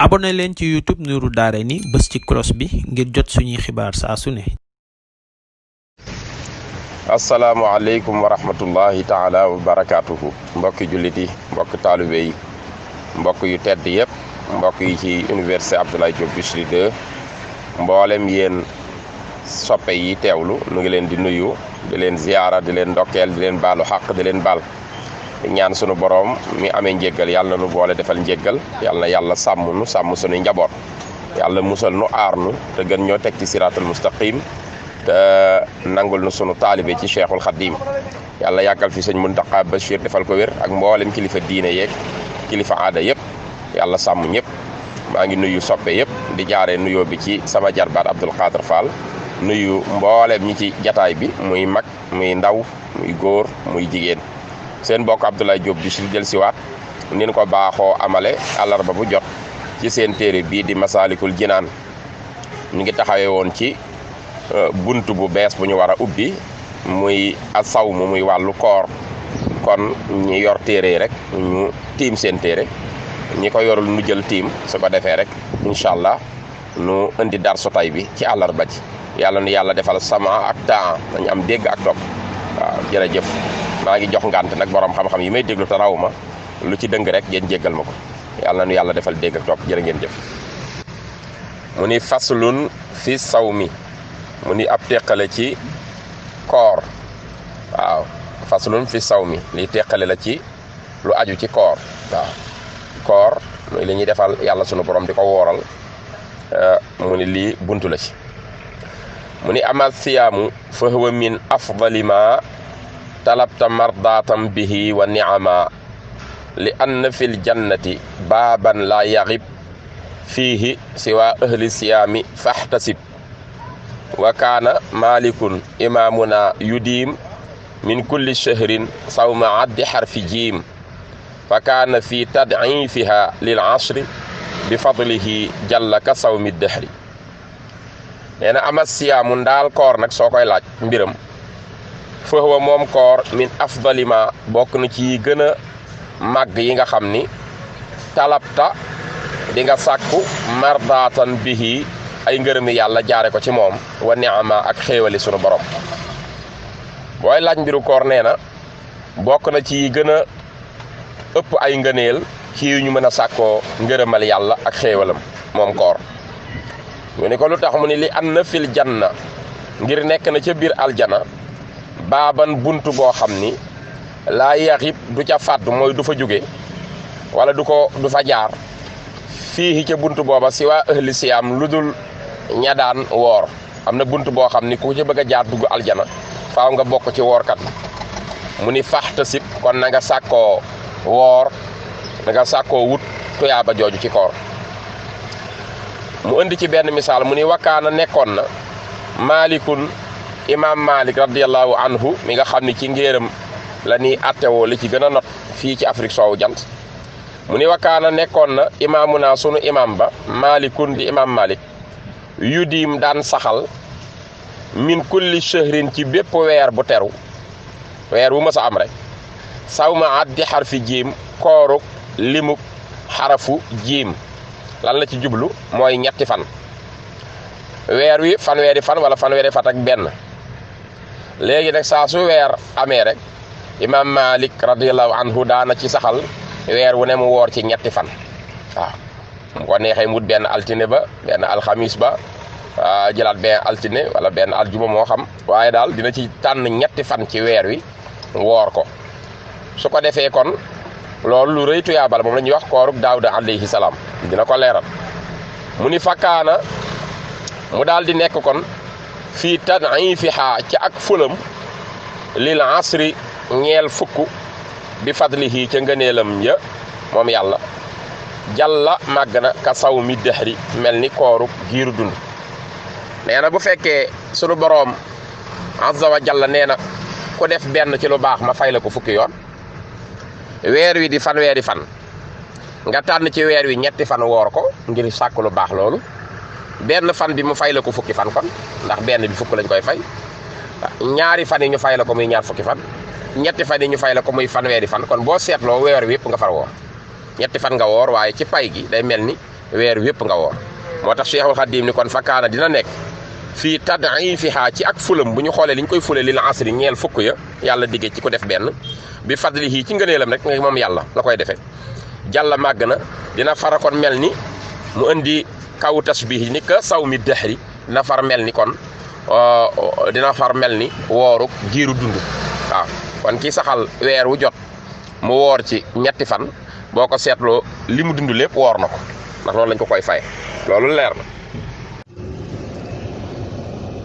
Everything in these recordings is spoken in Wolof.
abonné leen ci YouTube Nourou Darayni bës ci cloche bi ngir jot suñuy xibaar saa su ne. asalaamaaleykum wa rahmatullahi taala wa barakaatuhu mbokki jullit yi mbokki taalibe yi mbokk yu tedd yëpp mbokk yi ci université Abdoulaye Diop Bichri 2 mboolem yéen soppe yi teewlu nu ngi leen di nuyu di leen ziyaara di leen ndokkeel di leen baalu xaq di leen baal ñaan sunu borom mi amee njéggal yàlla na nu boole defal njéggal yàlla na yàlla sàmm nu sàmm sunuy njaboot yàlla musal nu aar nu te gën ñoo teg ci siraatul mustaqim te nangul nu sunu taalibe ci cheikhul xadim yàlla yàggal fi sëñ Muntaqa Bachir defal ko wér ak mboolem kilifa diine yeeg kilifa aada yëpp yàlla sàmm ñëpp maa ngi nuyu soppe yëpp di jaaree nuyoo bi ci sama jarbaat Abdoul Khadr Fall nuyu mboolem ñi ci jataay bi muy mag muy ndaw muy góor muy jigéen seen mbokk Abdoulaye Diop Bichri del siwaat nin ko baaxoo amale àllarba bu jot ci seen téere bii di Masaalikul Jinaan ñu ngi taxawee woon ci bunt bu bees bu ñu war a ubbi muy asawmu muy wàllu koor kon ñi yor téere rek ñu tiim seen téere ñi ko yorul nu jël tiim su ko defee rek incha allah nu indi darsu tay bi ci àllarba ji yàlla nu yàlla defal sama ak temps dañu am dégg ak topp waaw jërëjëf maa ngi jox ngànt nag borom xam-xam yi may déglu te raw ma lu ci dëng rek ngeen jéggal ma ko yàlla nu yàlla defal dégg ak topp jërë ngeen jëf mu ni faslun fi sawmi mu ni ab teqale ci koor waaw faslun fi sawmi li teqale la ci lu aju ci koor waaw koor muy li ñuy defal yàlla sunu borom di ko wooral mu ni lii buntu la ci mu ni amal siyaamu fa huwa min afdali ma talabta mardaatam bihi wa ni'ama li anna fil jannati baaban la yaxib fiihi siwa ahli siyaami fahtasib wa kaana malikun imaamuna yudiim min kulli shahrin sawma addi xarfi jiim fa kaana fi tad'iifiha lil ashri bi fadlihi jalla ka sawmi dahri nee na ama siyaamu ndaal koor nag soo koy laaj mbiram fa huwa moom koor min afdalima bokk na ci gën a màgg yi nga xam ni talabta di nga sàkku mardaatan bihi ay ngërëmi yàlla jaare ko ci moom wa ni'ama ak xéewali sunu borom booy laaj mbiru koor nee na bokk na ci gën a ëpp ay ngëneel ci yu ñu mën a sàkkoo ngërëmal yàlla ak xéewalam moom koor mu ni ko lu tax mu ni li anna fil janna ngir nekk na ca biir aljana baaban buntu boo xam ni laa yaxib du ca fàddu mooy du fa jóge wala du fa jaar fii ca buntu booba si waa ahli siyaam lu dul ña daan woor am na buntu boo xam ni ku ca bëgg a jaar dugg aljana faaw nga bokk ci woorkat mu ni faxtasib kon na nga sàkkoo woor na nga sàkkoo wut tuyaaba jooju ci koor mu indi ci benn misaal mu ni wakkaana nekkoon na maalikun imaam Malik radiyallahu anhu mi nga xam ni ci ngéeram la ñuy attewoo li ci gën a not fii ci Afrique soowu jant mu ni wakkaana nekkoon na imaamuna sunu imaam ba malikun di imaam Malik yudiim daan saxal min kulli shahrin ci bépp weer bu teru weer bu mës a am rek sawma addi xarfi jiim kooruk limuk xarafu jiim lan la ci jublu mooy ñetti fan weer wi fanweeri fan wala fanweeri fan ak benn léegi nag saa su weer amee rek imaam Malik radiyallahu anhu daana ci saxal weer wu ne mu woor ci ñetti fan waaw mu ko neexee mut benn altine ba benn alxamis ba jëlaat benn altine wala benn aljuma moo xam waaye daal dina ci tànn ñetti fan ci weer wi woor ko su ko defee kon loolu lu rëy tuyaabal moom la ñuy wax koorub Daawuda alayhi salaam dina ko leeral mu ni fakkaana mu daal di nekk kon fii tad'iifihaa ci ak fulam lil asri ñeel fukk bi fadlihi ca ngëneelam ya moom yàlla jàlla màgg na ka saw mi dëxri mel ni kooru giiru dund nee na bu fekkee sunu boroom azza wa jalla nee na ku def benn ci lu baax ma fay la ko fukki yoon weer wi di fanweeri fan nga tànn ci weer wi ñetti fan woor ko ngir sàkk lu baax loolu benn fan bi mu fay la ko fukki fan kon ndax benn bi fukk lañ koy fay ñaari fan yi ñu fay la ko muy ñaar fukki fan ñetti fan yi ñu fay la ko muy fanweeri fan kon boo seetloo weer wi yëpp nga far woor ñetti fan nga woor waaye ci pay gi day mel ni weer wépp nga woor moo tax Cheikhul Khadim ni kon fakkaana dina nekk fii tad'ifiha ci ak fulam bu ñu xoolee li ñu koy fule lil asri ñeel fukk ya yàlla diggee ci ko def benn bi fadlihi ci ngëneelam rek nga moom yàlla la koy defee jàlla màgg na dina fara kon mel ni mu indi kaw tasbih ni ka saw mi dahri dina far mel ni kon wooru giiru dund waaw kon kii saxal weer wu jot mu woor ci ñetti fan boo ko seetloo li mu dund lépp woor na ko ndax loolu lañ ko koy fay loolu leer na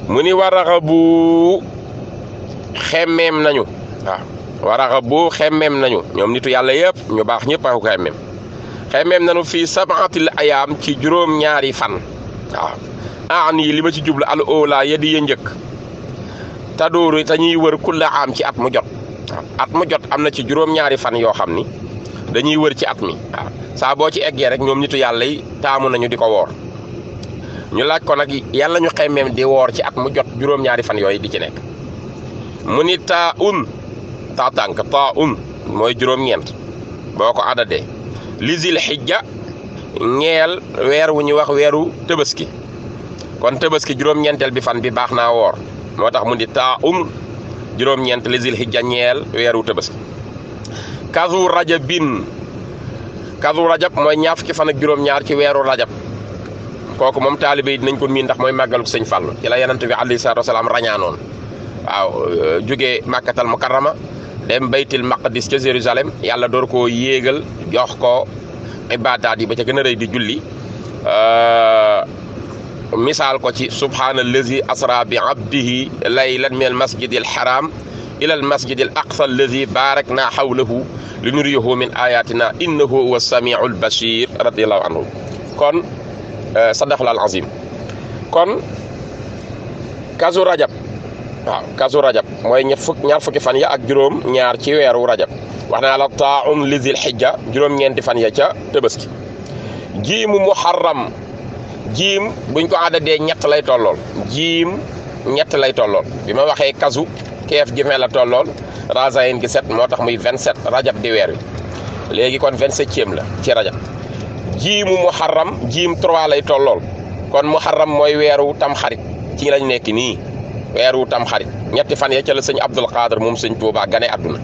mu ni waraxa bu xemmeem nañu waaw waraxa bu xemmeem nañu ñoom nitu yàlla yëpp ñu baax ñëpp a ko xemmeem nañu fii sab'atil ayaam ci juróom-ñaari fan waaw yi li ma ci jublu al ola yadi ya njëkk tadooru te ñuy wër kulla am ci at mu jot waaw at mu jot am na ci juróom-ñaari fan yoo xam ni dañuy wër ci at mi waaw saa boo ci eggee rek ñoom nitu yàlla yi taamu nañu di ko woor ñu laaj ko nag yàlla ñu xemmeem di woor ci at mu jot juróom-ñaari fan yooyu di ci nekk mu ni taa tànk mooy juróom-ñeent boo ko adadee li zil xijja ñeel weer wu ñuy wax weeru tëbaski kon tëbaski juróom-ñeenteel bi fan bi baax naa woor moo tax mu ni taa juróom-ñeent li zil xijja ñeel weeru tëbaski kazu rajab mooy ñaar fukki fan ak juróom-ñaar ci weeru rajab kooku moom taalibe yi dinañ ko miin ndax mooy màggalu sëñ Fallu ci la yonent bi alayhi salaatu wasalaam rañaanoon waaw jógee Makkatal Mukarrama dem baytil maqdis ca Jérusalem yàlla door koo yéegal jox ko ibaadaat yi ba ca gën a rëy di julli misaal ko ci subhaanallazi asra bi abdihi laylan min al masjidil haram ila al masjidil aqsa allazi barakna hawlahu li nuriyahu min ayatina innahu huwa samiul bashir radiyallahu anhu kon sadaqallahul azim kon kazu rajab waaw kazu rajab mooy ñaar fukki fan ya ak juróom ñaar ci weeru rajab wax naa la taa'un li zil hijja juróom-ñeenti fan ya ca tëbaski jiimu muharram jiim buñ ko àddadee ñett lay tollool bi ma waxee kazu keef gi la tollool razayin gi 7 moo tax muy 27 rajab di weer wi léegi kon 27e la ci rajab jiimu muharram jiim 3 lay tollool kon muharram mooy weeru tam xarit ci lañ nekk nii weeru tam xarit ñetti fan ya ca la sëñ Abdul Qadir moom sëñ Tuubaa gane àdduna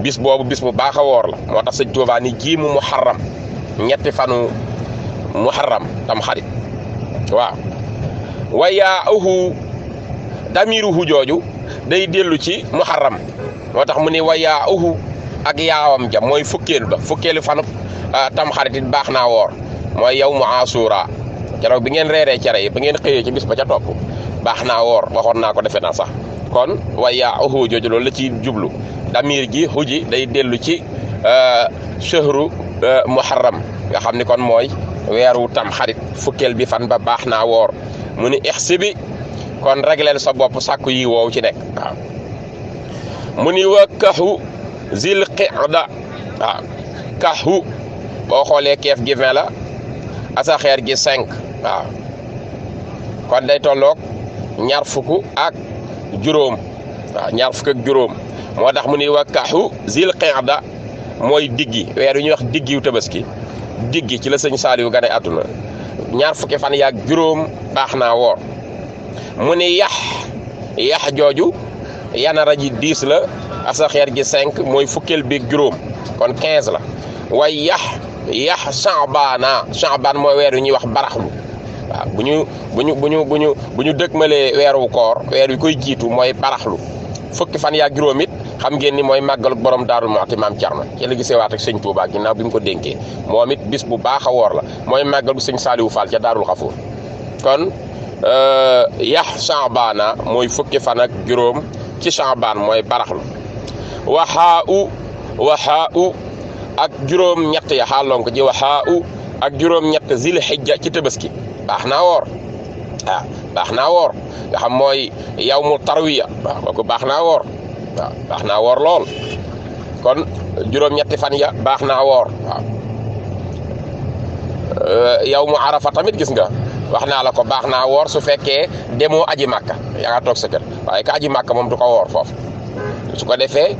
bis boobu bis bu baax a woor la moo tax sëñ Tuubaa ni jiimu muharram ñetti fanu muharram tam xarit waaw wayaahu damiruhu jooju day dellu ci muharram moo tax mu ni wayaahu ak yaawam ja mooy fukkeelu fanu tam xarit it baax naa woor mooy yow mu asura keroog bi ngeen reeree cere yi ba ngeen xëyee ci bis ba ca topp baax naa woor waxoon naa ko defe naa sax kon wayaahu jooju loolu la ci jublu damir gi xuji day dellu ci shahru muharram nga xam ni kon mooy weeru tam xarit fukkeel bi fan ba baax naa woor mu ni ixsibi kon régleel sa bopp sàkku yi woow ci nekk waaw mu ni wa kaxu zil qida waaw kaxu boo xoolee keef gi 20 la asaxeer gi 5 waaw kon day tolloog ñaar fukk ak juróom moo tax mu ni wa kaxu zil qida mooy diggi weer yu ñuy wax diggiw tabaski diggi ci la sëñ Saaliw gane àdduna ñaar fukki fan yaak juróom baax naa woor mu ni yax jooju yanara ji 10 la asaxeer gi 5 mooy fukkeel bi juróom kon 15 la waaye yax Sha'baan mooy weer yu ñuy wax baraxlu waaw bu ñu dëkkmalee weeru koor weer wi koy jiitu mooy baraxlu fukki fan yaak juróom it xam ngeen ni mooy màggalu borom Daaru Muxti maam Cerno ci la gisee waat ak sëñ Tuubaa ginnaaw bi mu ko dénkee moom it bis bu baax a woor la mooy màggalu sëñ Saaliwu Fall ca Daarul Xafuur kon yax Sha'baana mooy fukki fan ak juróom ci Sha'baan mooy baraxlu waxaa ak juróom ñett ya xaalonk ji waxaa ak juróom ñett zil xijja ci tabaski baax naa woor waaw baax naa woor nga xam mooy yawmu tarwiya waaw kooku baax naa woor waaw baax naa woor lool kon juróom-ñetti fan ya baax naa woor waaw yawmu arafa tamit gis nga wax naa la ko baax naa woor su fekkee demoo aji màkka yaa nga toog sa kër waaye ka aji màkka moom du ko woor foofu su ko defee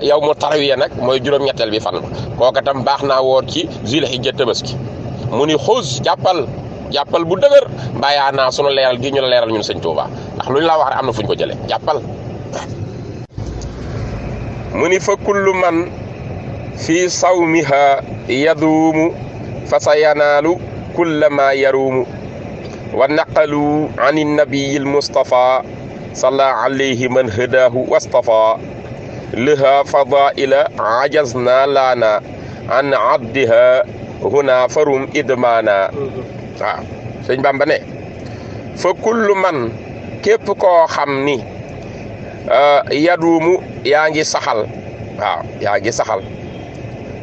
yawmu tarwiya nag mooy juróom-ñetteel bi fan ba kooka tam baax naa woor ci zil hijja tabaski mu ni xus jàppal bu dëgër bàyyaa naa sunu leeral gi ñu la leeral ñun sëñ Tuuba ndax lu ñu la wax rek am na fu ñu ko jëlee jàppal. mu ni fa kullu man fi sawmiha yaduumu fa sa yanaalu kulla ma yaruumu wa naqalu an nabiyi almustafa salla alayhi man hadahu wastafa laha fadaila ajazna lana an addiha huna farum idmana. waaw sëñ Bamba ne fa kullu man képp koo xam ni yaduumu yaa ngi saxal. waaw yaa ngi saxal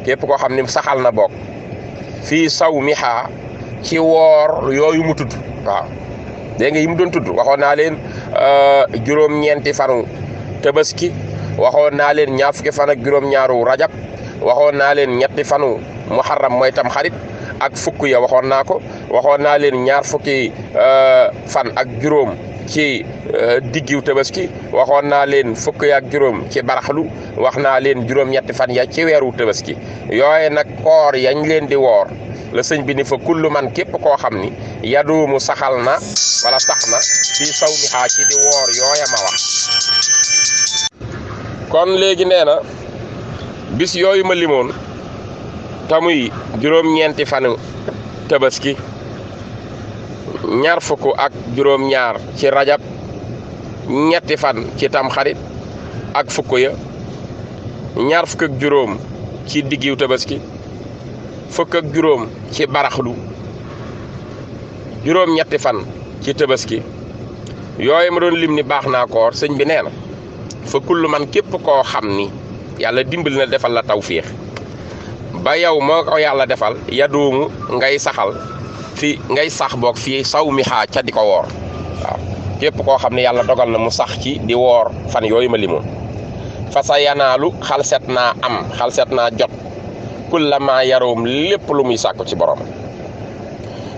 képp koo xam ni saxal na bokk fii sawmiha ci woor yooyu mu tudd. waaw dégg nga yi mu doon tudd waxoon naa leen juróom-ñeenti fanu tabaski, waxoon naa leen ñaar fukki fan ak juróom-ñaaru rajab, waxoon naa leen ñetti fanu muharram mooy tam xarit ak fukk ya waxoon naa ko, waxoon naa leen ñaar fukki fan ak juróom ci diggiw tabaski, waxoon naa leen fukk ya ak juróom ci baraxlu, wax naa leen juróom-ñetti fan ya ci weeru tabaski. yooye nag koor yañ leen di woor la sëñ bi ni fa kullu man képp koo xam ni yaduumu saxal na wala sax na fii sawmihaa ci di woor yooya ma wax. kon léegi nee na bis yooyu ma limoon tamuy juróom-ñeenti fanu tabaski, ñaar fukk ak juróom-ñaar ci rajab, ñetti fan ci tamxarit ak fukk ya, ñaar fukk ak juróom ci diggiw tabaski, fukk ak juróom ci baraxlu, juróom-ñetti fan ci tabaski, yooyu ma doon lim ni baax naa koor. sëñ bi nee na fa kullu man képp koo xam ni yàlla dimbali na defal la tawfiix ba yow moo ko yàlla defal yaduumu ngay saxal fi ngay sax boog fii sawmihaa ca di ko woor. waaw képp koo xam ne yàlla dogal na mu sax ci di woor fan yooyu ma limoon fa sa yanaalu xalset naa am xalset naa jot kulla ma yaroom lépp lu muy sàkku ci borom.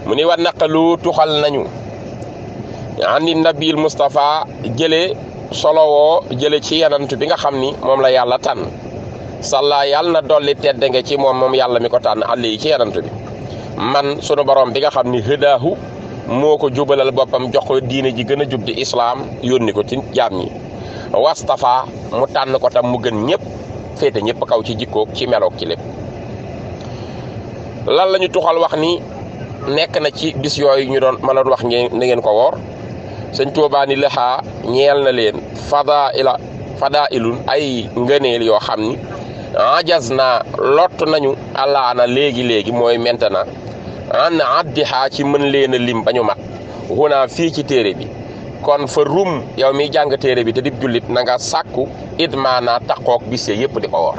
mu ni wa naqalu tuxal nañu ani nabil Mustafa jële solowoo jële ci yanant bi nga xam ni moom la yàlla tànn salla yàlla na dolli tedd nga ci moom yàlla mi ko tànn àll yi ci yanant bi man sunu borom bi nga xam ni hëdaahu moo ko jubalal boppam jox ko diine ji gën a jub di islaam yónni ko ci jaam ñi wastafa mu tànn ko tam mu gën ñëpp féete ñëpp kaw ci jikkoog ci meloog ci lépp. lan la ñu tuxal wax ni nekk na ci bis yooyu ñu doon mën a wax na ngeen ko woor. sëñ Tuubaa ni laxaa ñeel na leen fadailun ay ngëneel yoo xam ni ajaz na lott nañu alaana léegi mooy maintenant an addihaa ci mën leen a lim ba ñu mat huna fii ci téere bi. kon fa rum yow miy jàng téere bi te dib jullit na nga sàkku idmaana taqoog bis yëpp di ko woor.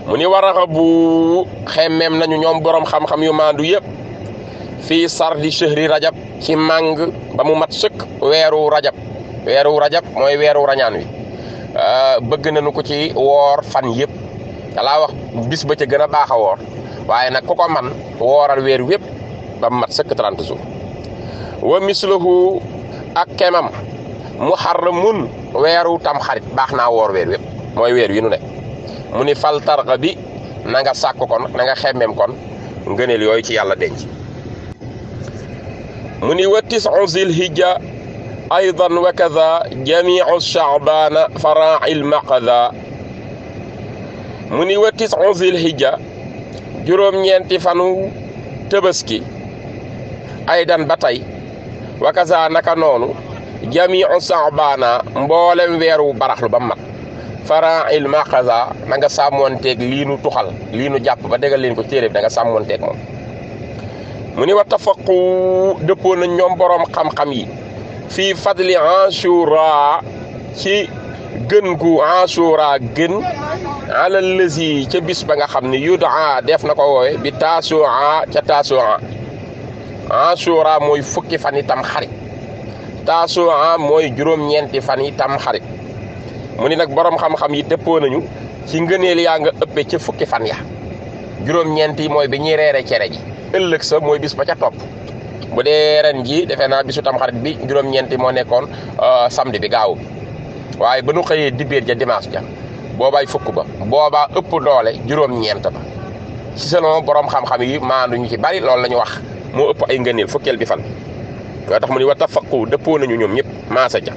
mu ni waraxa bu xemmeem nañu ñoom borom xam-xam yu maandu yëpp fii sardi shahri rajab ci màng ba mu mat sëkk weeru rajab mooy weeru rañaan wi. bëgg nañu ko ci woor fan yëpp dalaa wax bis ba ca gën a baax a woor waaye nag ku ko man wooral weer wépp ba mu mat sëkk 30 jours. wa mislahu ak kemam muharramun weeru tam xarit baax naa woor weer wépp mooy weer wi nu ne. mu ni fal targa bi na nga sàkk kon na nga xemmeem kon ngëneel yooyu ci yàlla denc. mu ni wa tis'u zil hijja aydan wa kaza jamiu sha'bana fara'il maqada. mu ni wa tis'u zil hijja juróom-ñeenti fanu tabaski aydan ba tey wa kaza naka noonu jamiu sha'bana mboolem weeru baraxlu ba mat fara'il maqada na nga sàmmonteeg lii nu tuxal lii nu jàpp ba déggal leen ko téere bi da nga sàmmonteeg moom. mu ni wa tafaqu dëppoo na ñoom boroom xam-xam yi fii fadli Ashura ci gën gu Ashura gën ala lësi ca bis ba nga xam ne yudaa def na ko woowe bi Taasu'a ca Taasu'a. Ashura mooy fukki fan itam xarit, Taasu'a mooy juróom-ñeenti fan itam xarit. mu ni nag boroom xam-xam yi dëppoo nañu ci ngëneel yaa nga ëppee ca fukki fan ya. juróom-ñeenti mooy bi ñuy reere cere ji, ëllëg sa mooy bis ba ca topp. bu dee ren ji defe naa bisu tam xarit bi juróom-ñeenti moo nekkoon samedi bi gaaw bi waaye ba nu xëyee dibéer ja dimanche ja boobaay fukk ba boobaa ëpp doole juróom-ñeent ba. ci selon borom xam-xam yi maandu ñu ci bari loolu la ñu wax moo ëpp ay ngëneel fukkeel bi fan loo tax mu ni wa tafaqu dëppoo nañu ñoom ñëpp maasa ja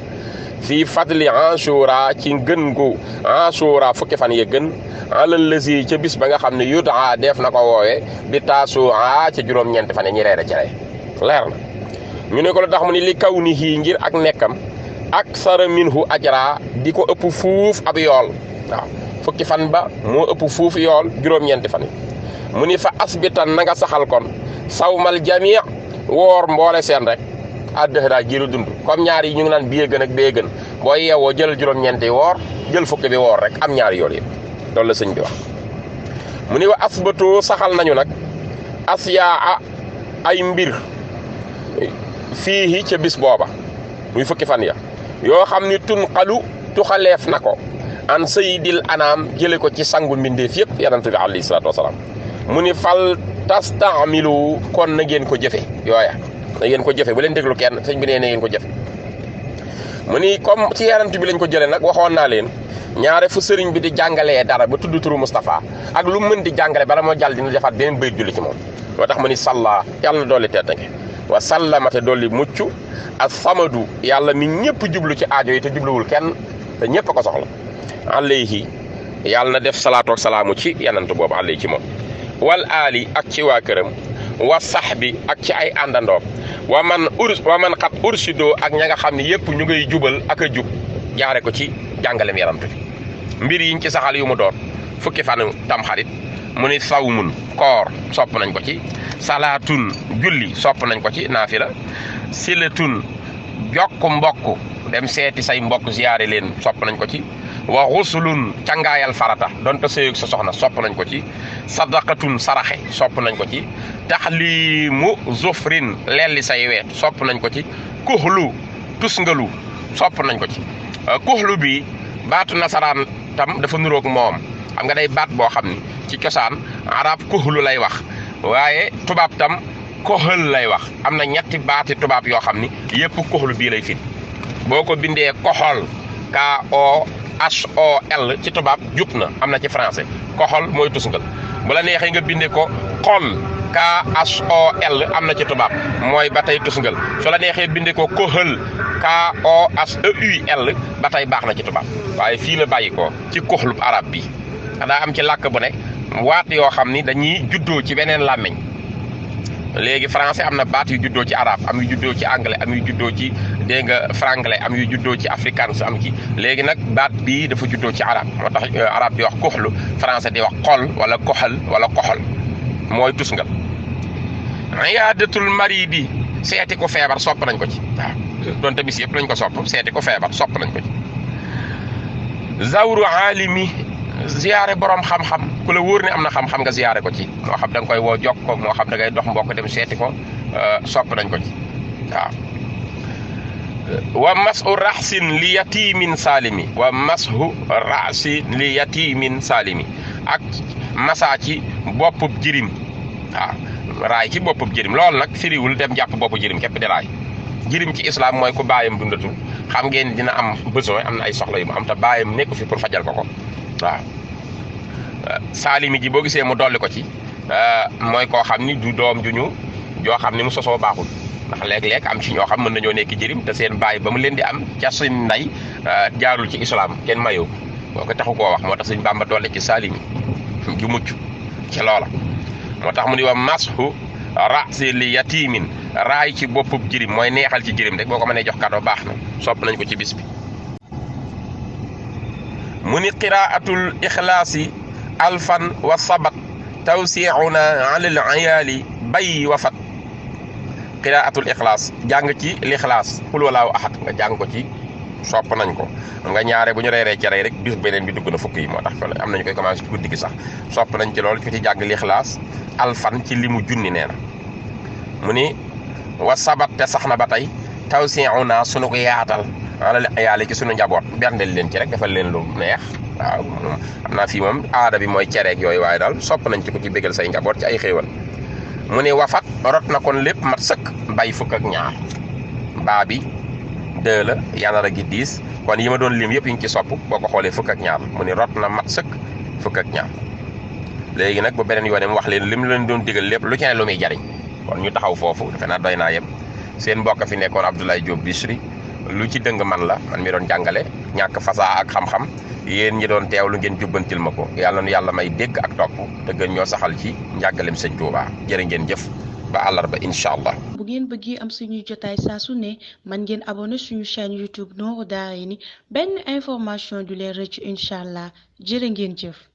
fii fadli Ashura ci gën gu Ashura fukki fan ya gën alal lasi ca bis ba nga xam ne yudaa def na ko woowee bi Tasu'a ca juróom-ñeenti fan yi ñi reere cere leer na ñu ne ko la tax mu ni li kaw ni hii ngir ak nekkam aksara minhu ajra di ko ëpp fuuf ab yool waaw fukki fan ba moo ëpp fuuf yool juróom-ñeenti fan yi mu ni fa asbitan na nga saxal kon sawmal jamii woor mboole seen rek addëxdaa jiiru dund comme ñaar yi ñu ngi naan biyee gën ak bee gën boo yeewoo jël juróom-ñeenti woor jël fukki bi woor rek am ñaari yool yi loolu la sëñ bi wax mu ni wa asbatoo saxal nañu nag asyaa ay mbir fii ca bis booba muy fukki fan ya yoo xam ni tunqalu tuxaleef na ko an sayyidil anaam jële ko ci sangu mbindeef yëpp yonent bi alayhi salaatu wasalaam mu ni fal tastaamilu kon na ngeen ko jëfe yooya na ngeen ko jëfe bu leen déglu kenn sëñ bi nee na ngeen ko jëfe mu ni comme ci yonent bi lañ ko jële nag waxoon naa leen ñaare fu sëriñ bi di jàngalee dara ba tudd turu Moustapha ak lu mën di jàngale bala moo jàll dina defaat beneen bayit julli ci moom loo tax mu ni salla yàlla na dolli teddange wa sallamate dolli mucc ak samadu yàlla mi ñëpp jublu ci aajo yi te jubluwul kenn te ñëpp a ko soxla alayhi yàlla na def salaatu ak salaamu ci yanant boobu alayhi ci moom wal aali ak ci waa këram wa sahbi ak ci ay àndandoom wa man xat ursidoo ak ña nga xam ne yëpp ñu ngay jubal ak a jub jaare ko ci jàngalem yaramtu bi mbir yiñ ci saxal yu mu doon fukki fan tamxarit mu ni sawmun koor sopp nañ ko ci salaatun julli sopp nañ ko ci naafila silatun jokk mbokk dem seeti say mbokk ziyaare leen sopp nañ ko ci wa xusulun cangaayal farata donte sëyug sa soxna sopp nañ ko ci sadaqatun saraxe sopp nañ ko ci taxlimu zufrin lelli say weet sopp nañ ko ci kuxlu tusngalu sopp nañ ko ci kuxlu bi baatu nasaraan tam dafa nuroog moom xam nga day baat boo xam ni ci cosaan arab kuxlu lay wax waaye tubaab tam koxal lay wax am na ñetti baati tubaab yoo xam ni yëpp kuxlu bii lay firi boo ko bindee koxol KOHOL ci tubaab jub na am na ci français koxol mooy tusngal bu la neexee nga bindee ko xol KHOL am na ci tubaab mooy ba tey tusngal su la neexee bindee ko koxal KOSEUL ba tey baax na ci tubaab waaye fii la bàyyi ko ci koxlub arab bi daa am ci làkk bu ne waat yoo xam ni dañuy juddoo ci beneen làmmiñ léegi français am na baat yu juddoo ci arabe am yu juddoo ci anglais am yu juddoo ci dégg nga franglais am yu juddoo ci afrikaans am ci léegi nag baat bii dafa juddoo ci arabe moo tax arabe di wax kuxlu français di wax xol wala koxal wala koxol mooy tusngal iyaadatul maridi seeti ko feebar sopp nañ ko ci waaw donte bis yëpp lañ ko sopp seeti ko feebar sopp nañ ko ci zawru alimi ziyaare borom xam-xam ku la wóor ne am na xam-xam nga ziyaare ko ci moo xam da nga koy woo jokk ko moo xam da ngay dox mbokk dem seeti ko sopp nañ ko ci waaw wa masu raxsin li yatimin salimi wa masu raxsin li yatimin salimi ak masa ci boppub jirim waaw raay ci boppub jirim loolu nag firiwul dem jàpp boppu jirim képp di raay jirim ci islam mooy ku baayam dundatul xam ngeen dina am besoin am na ay soxla yu mu am te baayam nekku fi pour fajal ko waaw saalimi ji boo gisee mu dolli ko ci mooy koo xam ni du doom juñu joo xam ni mu sosoo baaxul ndax léeg-léeg am ci ñoo xam mën nañoo nekk jërim te seen baay ba mu leen di am ca seen ndey jaarul ci islam kenn mayoo boo ko taxu koo wax moo tax Sëñ Bàmba dolli ci saalimi ju mucc ci loola moo tax mu ni wa mashu rasi li yatimin raay ci boppub jirim mooy neexal ci jirim rek boo ko mënee jox kado baax na sopp nañ ko ci bis bi mu ni qiraatul ixlaasi alfan wa sabat tawsiuna alal ayaali bay wa fat qiraatul ixlaas jàng ci lixlaas xul walaahu ahad nga jàng ko ci sopp nañ ko nga ñaare bu ñu reeree cere rek bis beneen bi dugg na fukk yi moo tax am nañu koy commencé ci guddi gi sax sopp nañ ci loolu fi ci jàng lixlaas alfan ci limu junni nee na mu ni wa sabat te sax na ba tey tawsiuna sunu ko yaatal alal ayaali ci sunu njaboot berndeel leen ci rek defal leen lu neex waaw xam naa fii moom aada bi mooy cereeg yooyu waaye daal sopp nañ ci ko ci bégal say njaboot ci ay xéewal mu ni wafat rot na kon lépp mat sëkk bay fukk ak ñaar baa bi 2 la yanara gi 10 kon yi ma doon lim yëpp yi ngi ci sopp boo ko xoolee fukk ak ñaar mu ni rot na mat sëkk fukk ak ñaar léegi nag ba beneen yoone mu wax leen lim leen doon digal lépp lu ci ne lu muy jariñ kon ñu taxaw foofu defe naa doy naa yëpp seen mbokk fi nekkoon Abdoulaye Diop Bichri lu ci dëng man la man mi doon jàngale ñàkk fasaa ak xam-xam yéen ñi doon teewlu ngeen jubbantil ma ko yàlla nu yàlla may dégg ak topp te gën ñoo saxal ci njàngalem sëñ Tuubaa jërë ngeen jëf ba àllarba incha allah. bu ngeen bëggee am suñuy jotaay saa su ne man ngeen abonné suñu chaîne YouTube Nourou Darayni benn information du leen rëcc incha allah jërë ngeen jëf.